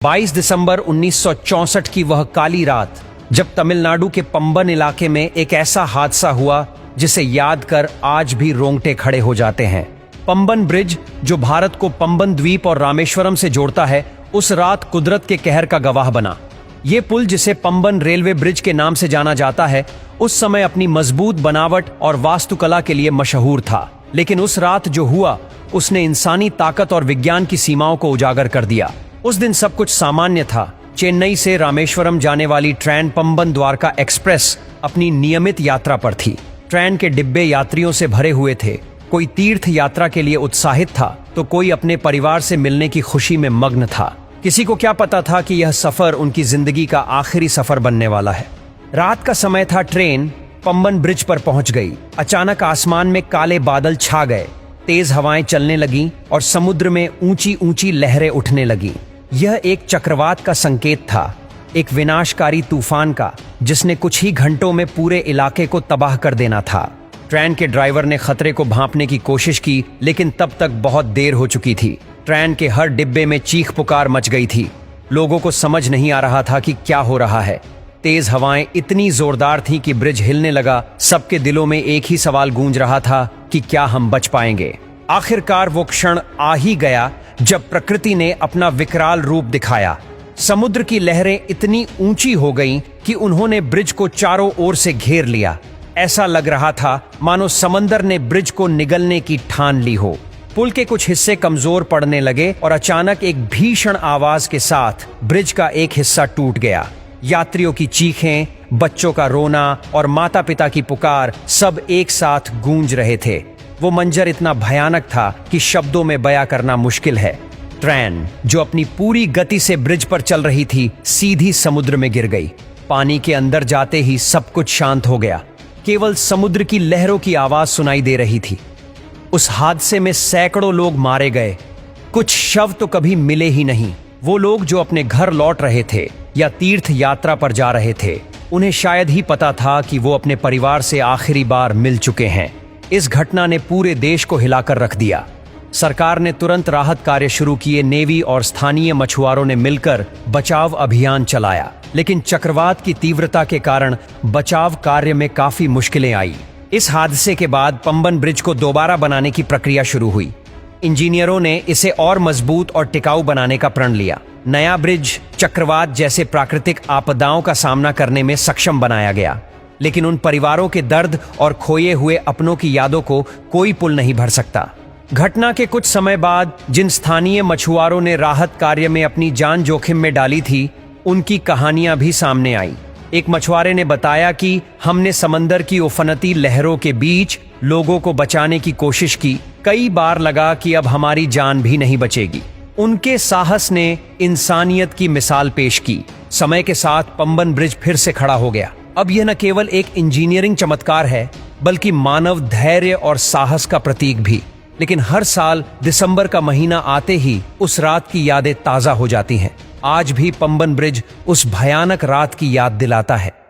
22 दिसंबर 1964 की वह काली रात, जब तमिलनाडु के पंबन इलाके में एक ऐसा हादसा हुआ जिसे याद कर आज भी रोंगटे खड़े हो जाते हैं। पंबन ब्रिज, जो भारत को पंबन द्वीप और रामेश्वरम से जोड़ता है, उस रात कुदरत के कहर का गवाह बना। ये पुल, जिसे पंबन रेलवे ब्रिज के नाम से जाना जाता है, उस समय अपनी मजबूत बनावट और वास्तुकला के लिए मशहूर था। लेकिन उस रात जो हुआ, उसने इंसानी ताकत और विज्ञान की सीमाओं को उजागर कर दिया। उस दिन सब कुछ सामान्य था। चेन्नई से रामेश्वरम जाने वाली ट्रेन पंबन द्वारका एक्सप्रेस अपनी नियमित यात्रा पर थी। ट्रेन के डिब्बे यात्रियों से भरे हुए थे। कोई तीर्थ यात्रा के लिए उत्साहित था तो कोई अपने परिवार से मिलने की खुशी में मग्न था। किसी को क्या पता था कि यह सफर उनकी जिंदगी का आखिरी सफर बनने वाला है। रात का समय था। ट्रेन पंबन ब्रिज पर पहुंच गई। अचानक आसमान में काले बादल छा गए, तेज हवाएं चलने लगीं और समुद्र में ऊंची ऊंची लहरें उठने लगीं। यह एक चक्रवात का संकेत था, एक विनाशकारी तूफान का, जिसने कुछ ही घंटों में पूरे इलाके को तबाह कर देना था। ट्रेन के ड्राइवर ने खतरे को भांपने की कोशिश की, लेकिन तब तक बहुत देर हो चुकी थी। ट्रेन के हर डिब्बे में चीख पुकार मच गई थी। लोगों को समझ नहीं आ रहा था कि क्या हो रहा है। तेज हवाएं इतनी जोरदार थीं कि ब्रिज हिलने लगा। सबके दिलों में एक ही सवाल गूंज रहा था कि क्या हम बच पाएंगे। आखिरकार वो क्षण आ ही गया जब प्रकृति ने अपना विकराल रूप दिखाया। समुद्र की लहरें इतनी ऊंची हो गईं कि उन्होंने ब्रिज को चारों ओर से घेर लिया। ऐसा लग रहा था मानो समंदर ने ब्रिज को निगलने की ठान ली हो। पुल के कुछ हिस्से कमजोर पड़ने लगे और अचानक एक भीषण आवाज के साथ ब्रिज का एक हिस्सा टूट गया। यात्रियों की चीखें, बच्चों का रोना और माता पिता की पुकार सब एक साथ गूंज रहे थे। वो मंजर इतना भयानक था कि शब्दों में बयां करना मुश्किल है। ट्रेन, जो अपनी पूरी गति से ब्रिज पर चल रही थी, सीधी समुद्र में गिर गई। पानी के अंदर जाते ही सब कुछ शांत हो गया। केवल समुद्र की लहरों की आवाज सुनाई दे रही थी। उस हादसे में सैकड़ों लोग मारे गए। कुछ शव तो कभी मिले ही नहीं। वो लोग जो अपने घर लौट रहे थे या तीर्थ यात्रा पर जा रहे थे, उन्हें शायद ही पता था कि वो अपने परिवार से आखिरी बार मिल चुके हैं। इस घटना ने पूरे देश को हिलाकर रख दिया। सरकार ने तुरंत राहत कार्य शुरू किए। नेवी और स्थानीय मछुआरों ने मिलकर बचाव अभियान चलाया, लेकिन चक्रवात की तीव्रता के कारण बचाव कार्य में काफी मुश्किलें आई। इस हादसे के बाद पंबन ब्रिज को दोबारा बनाने की प्रक्रिया शुरू हुई। इंजीनियरों ने इसे और मजबूत और टिकाऊ बनाने का प्रण लिया। नया ब्रिज चक्रवात जैसे प्राकृतिक आपदाओं का सामना करने में सक्षम बनाया गया। लेकिन उन परिवारों के दर्द और खोए हुए अपनों की यादों को कोई पुल नहीं भर सकता। घटना के कुछ समय बाद जिन स्थानीय मछुआरों ने राहत कार्य में अपनी जान जोखिम में डाली थी, उनकी कहानियां भी सामने आई। एक मछुआरे ने बताया कि हमने समंदर की उफनती लहरों के बीच लोगों को बचाने की कोशिश की। कई बार लगा कि अब हमारी जान भी नहीं बचेगी। उनके साहस ने इंसानियत की मिसाल पेश की। समय के साथ पंबन ब्रिज फिर से खड़ा हो गया। अब यह न केवल एक इंजीनियरिंग चमत्कार है, बल्कि मानव धैर्य और साहस का प्रतीक भी। लेकिन हर साल दिसंबर का महीना आते ही उस रात की यादें ताजा हो जाती हैं। आज भी पंबन ब्रिज उस भयानक रात की याद दिलाता है।